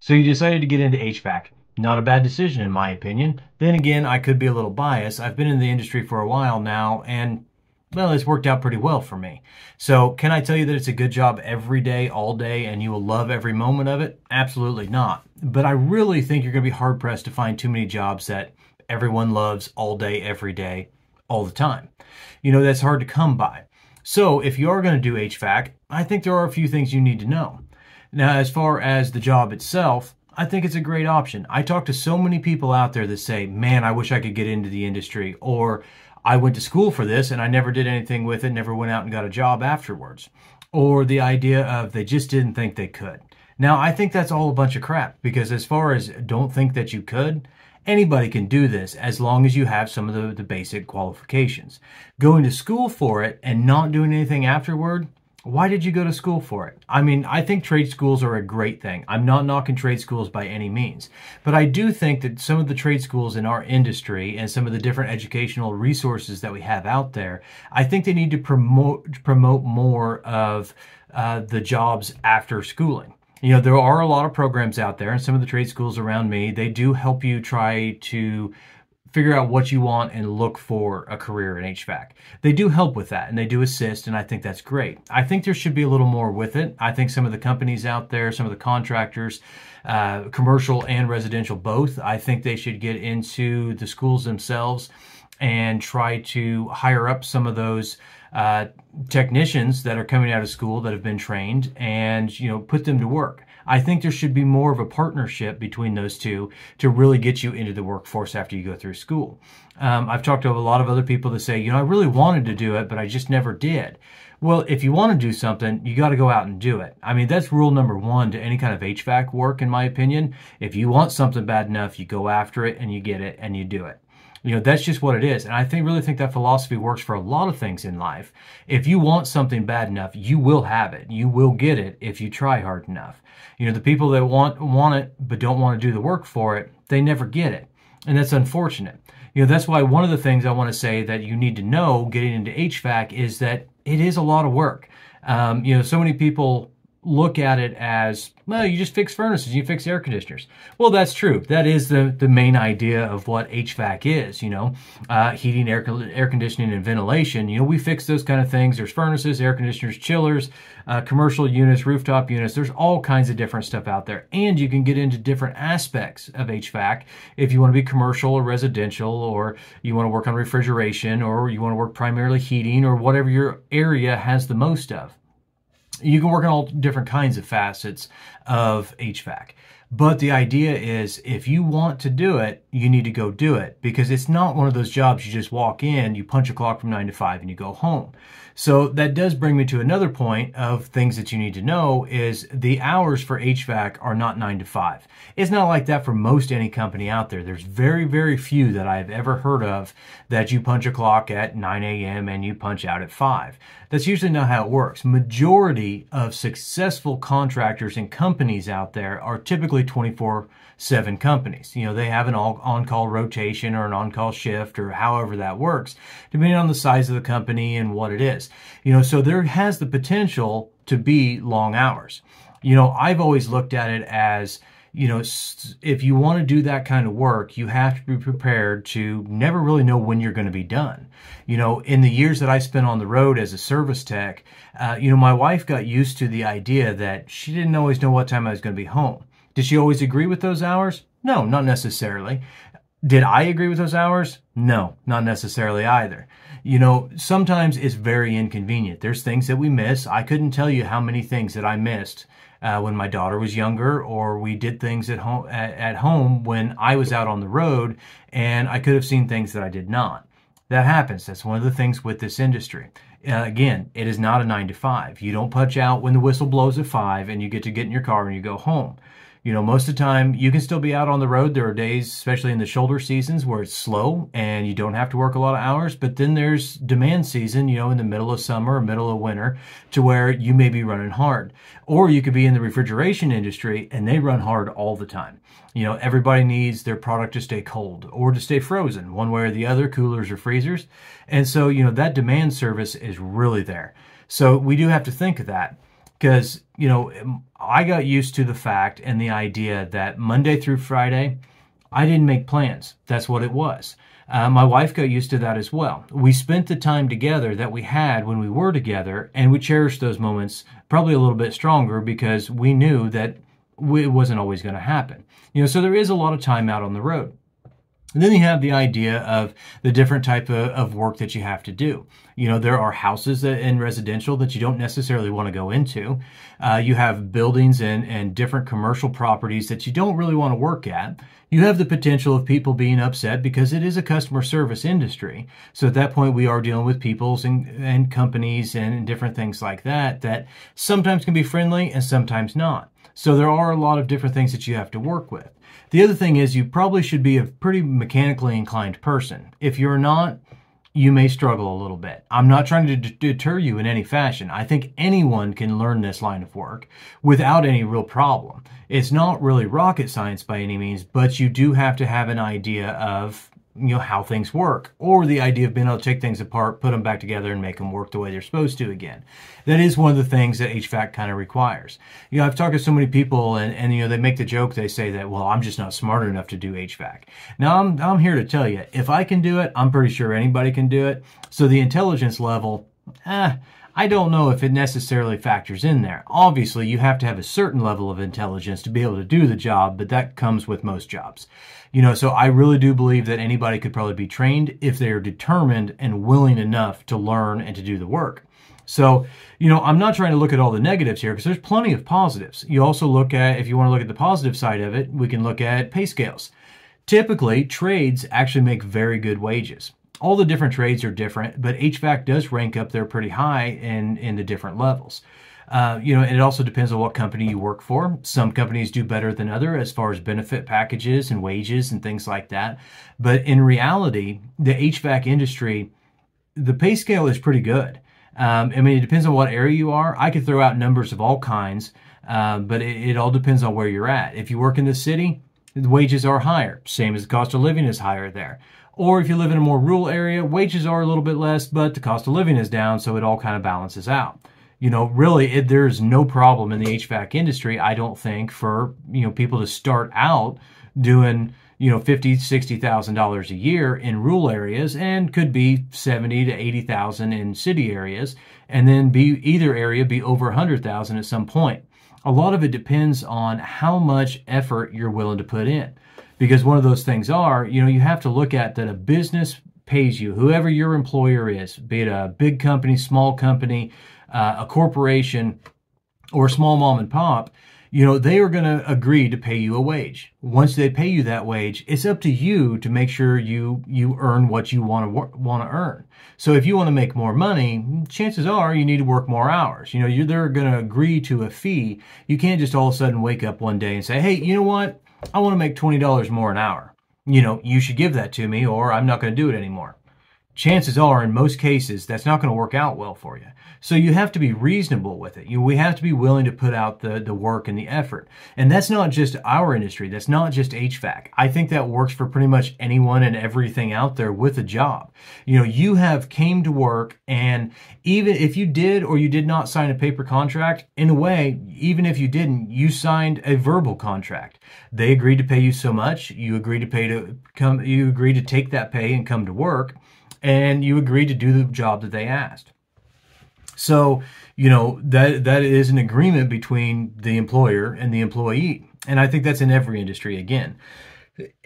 So you decided to get into HVAC. Not a bad decision in my opinion. Then again, I could be a little biased. I've been in the industry for a while now and well, it's worked out pretty well for me. So can I tell you that it's a good job every day, all day, and you will love every moment of it? Absolutely not. But I really think you're going to be hard pressed to find too many jobs that everyone loves all day, every day, all the time. You know, that's hard to come by. So if you are going to do HVAC, I think there are a few things you need to know. Now, as far as the job itself, I think it's a great option. I talk to so many people out there that say, man, I wish I could get into the industry, or I went to school for this and I never did anything with it, never went out and got a job afterwards. Or the idea of they just didn't think they could. Now, I think that's all a bunch of crap, because as far as don't think that you could, anybody can do this as long as you have some of the basic qualifications. Going to school for it and not doing anything afterward, why did you go to school for it? I mean, I think trade schools are a great thing. I'm not knocking trade schools by any means. But I do think that some of the trade schools in our industry and some of the different educational resources that we have out there, I think they need to promote more of the jobs after schooling. You know, there are a lot of programs out there, and some of the trade schools around me, they do help you try to figure out what you want and look for a career in HVAC. They do help with that, and they do assist, and I think that's great. I think there should be a little more with it. I think some of the companies out there, some of the contractors, commercial and residential both, I think they should get into the schools themselves and try to hire up some of those technicians that are coming out of school that have been trained and, you know, put them to work. I think there should be more of a partnership between those two to really get you into the workforce after you go through school. I've talked to a lot of other people that say, you know, I really wanted to do it, but I just never did. Well, if you want to do something, you got to go out and do it. I mean, that's rule number one to any kind of HVAC work, in my opinion. If you want something bad enough, you go after it and you get it and you do it. You know, that's just what it is. And I really think that philosophy works for a lot of things in life. If you want something bad enough, you will have it. You will get it if you try hard enough. You know, the people that want it but don't want to do the work for it, they never get it. And that's unfortunate. You know, that's why one of the things I want to say that you need to know getting into HVAC is that it is a lot of work. You know, so many people look at it as, well, you just fix furnaces, you fix air conditioners. Well, that's true. That is the main idea of what HVAC is, you know, heating, air conditioning, and ventilation. You know, we fix those kind of things. There's furnaces, air conditioners, chillers, commercial units, rooftop units. There's all kinds of different stuff out there. And you can get into different aspects of HVAC if you want to be commercial or residential, or you want to work on refrigeration, or you want to work primarily heating, or whatever your area has the most of. You can work on all different kinds of facets of HVAC. But the idea is, if you want to do it, you need to go do it, because it's not one of those jobs you just walk in, you punch a clock from 9 to 5 and you go home. So that does bring me to another point of things that you need to know is the hours for HVAC are not 9 to 5. It's not like that for most any company out there. There's very, very few that I've ever heard of that you punch a clock at 9 a.m. and you punch out at 5. That's usually not how it works. Majority of successful contractors and companies out there are typically 24/7 companies. You know, they have an on-call rotation or an on-call shift or however that works, depending on the size of the company and what it is. You know, so there has the potential to be long hours. You know, I've always looked at it as, you know, if you want to do that kind of work, you have to be prepared to never really know when you're going to be done. You know, in the years that I spent on the road as a service tech, you know, my wife got used to the idea that she didn't always know what time I was going to be home. Did she always agree with those hours? No, not necessarily. Did I agree with those hours? No, not necessarily either. You know, sometimes it's very inconvenient. There's things that we miss. I couldn't tell you how many things that I missed when my daughter was younger, or we did things at home when I was out on the road, and I could have seen things that I did not. That happens. That's one of the things with this industry. Again, it is not a 9 to 5. You don't punch out when the whistle blows at 5 and you get in your car and you go home. You know, most of the time you can still be out on the road. There are days, especially in the shoulder seasons, where it's slow and you don't have to work a lot of hours. But then there's demand season, you know, in the middle of summer or middle of winter, to where you may be running hard. Or you could be in the refrigeration industry and they run hard all the time. You know, everybody needs their product to stay cold or to stay frozen, one way or the other, coolers or freezers. And so, you know, that demand service is really there. So we do have to think of that. because, I got used to the fact and the idea that Monday through Friday, I didn't make plans. That's what it was. My wife got used to that as well. We spent the time together that we had when we were together, and we cherished those moments probably a little bit stronger because we knew that it wasn't always going to happen. So there is a lot of time out on the road. And then you have the idea of the different type of work that you have to do. There are houses in residential that you don't necessarily want to go into. You have buildings and different commercial properties that you don't really want to work at. You have the potential of people being upset because it is a customer service industry. So at that point, we are dealing with peoples and companies and different things like that sometimes can be friendly and sometimes not. So there are a lot of different things that you have to work with. The other thing is you probably should be a pretty mechanically inclined person. If you're not, you may struggle a little bit. I'm not trying to deter you in any fashion. I think anyone can learn this line of work without any real problem. It's not really rocket science by any means, but you do have to have an idea of how things work, or the idea of being able to take things apart, put them back together, and make them work the way they're supposed to again. That is one of the things that HVAC kind of requires. I've talked to so many people, and they make the joke, they say that, well, I'm just not smart enough to do HVAC. Now, I'm here to tell you, if I can do it, I'm pretty sure anybody can do it. So the intelligence level, I don't know if it necessarily factors in there. Obviously, you have to have a certain level of intelligence to be able to do the job, but that comes with most jobs. So I really do believe that anybody could probably be trained if they are determined and willing enough to learn and to do the work. So, I'm not trying to look at all the negatives here because there's plenty of positives. You also look at, if you want to look at the positive side of it, we can look at pay scales. Typically, trades actually make very good wages. All the different trades are different, but HVAC does rank up there pretty high in the different levels. And it also depends on what company you work for. Some companies do better than others as far as benefit packages and wages and things like that. But in reality, the HVAC industry, the pay scale is pretty good. It depends on what area you are. I could throw out numbers of all kinds, but it all depends on where you're at. If you work in the city, the wages are higher, same as the cost of living is higher there. Or if you live in a more rural area, wages are a little bit less, but the cost of living is down, so it all kind of balances out. Really, there's no problem in the HVAC industry, I don't think, for, people to start out doing, $50,000, $60,000 a year in rural areas, and could be $70,000 to $80,000 in city areas, and then either area be over $100,000 at some point. A lot of it depends on how much effort you're willing to put in. Because one of those things are, you have to look at that a business pays you, whoever your employer is, be it a big company, small company, a corporation, or a small mom and pop, they are going to agree to pay you a wage. Once they pay you that wage, it's up to you to make sure you earn what you want to earn. So if you want to make more money, chances are you need to work more hours. They're going to agree to a fee. You can't just all of a sudden wake up one day and say, hey, you know what? I want to make $20 more an hour. You should give that to me or I'm not going to do it anymore. Chances are, in most cases, that's not going to work out well for you. So you have to be reasonable with it. We have to be willing to put out the work and the effort. And that's not just our industry. That's not just HVAC. I think that works for pretty much anyone and everything out there with a job. You have came to work, and even if you did or you did not sign a paper contract, in a way, even if you didn't, you signed a verbal contract. They agreed to pay you so much. You agreed to take that pay and come to work. And you agreed to do the job that they asked. So, that is an agreement between the employer and the employee. And I think that's in every industry. Again,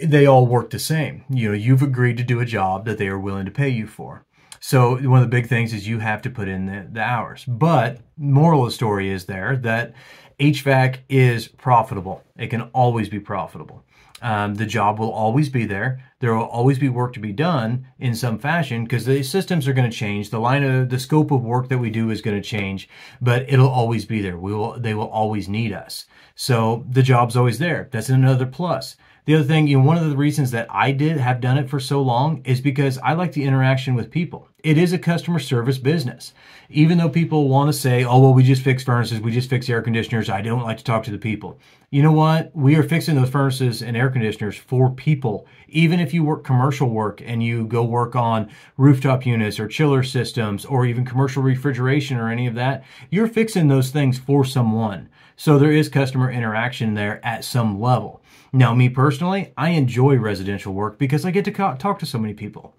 they all work the same. You've agreed to do a job that they are willing to pay you for. So one of the big things is you have to put in the hours. But moral of the story is that HVAC is profitable. It can always be profitable. The job will always be there. There will always be work to be done in some fashion because the systems are going to change. The scope of work that we do is going to change, but it'll always be there. They will always need us. So the job's always there. That's another plus. The other thing, one of the reasons that I have done it for so long is because I like the interaction with people. It is a customer service business. Even though people want to say, oh, well, we just fix furnaces, we just fix air conditioners, I don't like to talk to the people. You know what? We are fixing those furnaces and air conditioners for people. Even if you work commercial work and you go work on rooftop units or chiller systems or even commercial refrigeration or any of that, you're fixing those things for someone. So there is customer interaction there at some level. Now, me personally, I enjoy residential work because I get to talk to so many people.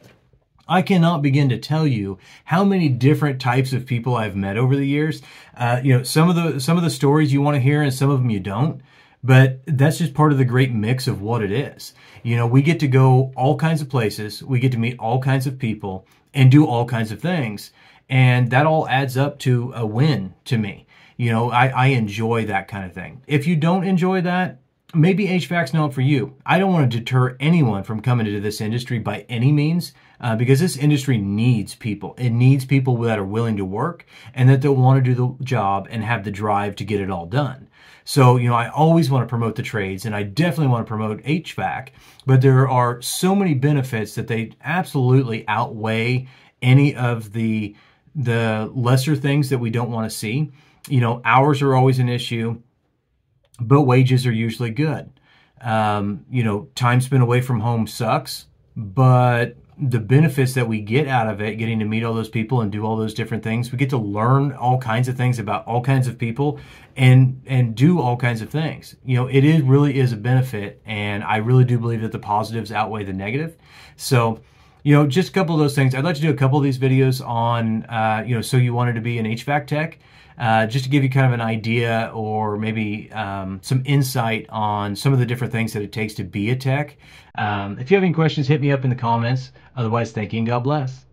I cannot begin to tell you how many different types of people I've met over the years. Some of the stories you want to hear and some of them you don't, but that's just part of the great mix of what it is. We get to go all kinds of places. We get to meet all kinds of people and do all kinds of things. And that all adds up to a win to me. I enjoy that kind of thing. If you don't enjoy that, maybe HVAC's not for you. I don't want to deter anyone from coming into this industry by any means, because this industry needs people. It needs people that are willing to work and that they'll want to do the job and have the drive to get it all done. So, I always want to promote the trades, and I definitely want to promote HVAC, but there are so many benefits that they absolutely outweigh any of the lesser things that we don't want to see. Hours are always an issue, but wages are usually good. Time spent away from home sucks, but the benefits that we get out of it, getting to meet all those people and do all those different things, we get to learn all kinds of things about all kinds of people and do all kinds of things. It really is a benefit, and I really do believe that the positives outweigh the negative. So, just a couple of those things. I'd like to do a couple of these videos on, so you wanted to be an HVAC tech. Just to give you kind of an idea or maybe some insight on some of the different things that it takes to be a tech. If you have any questions, hit me up in the comments. Otherwise, thank you and God bless.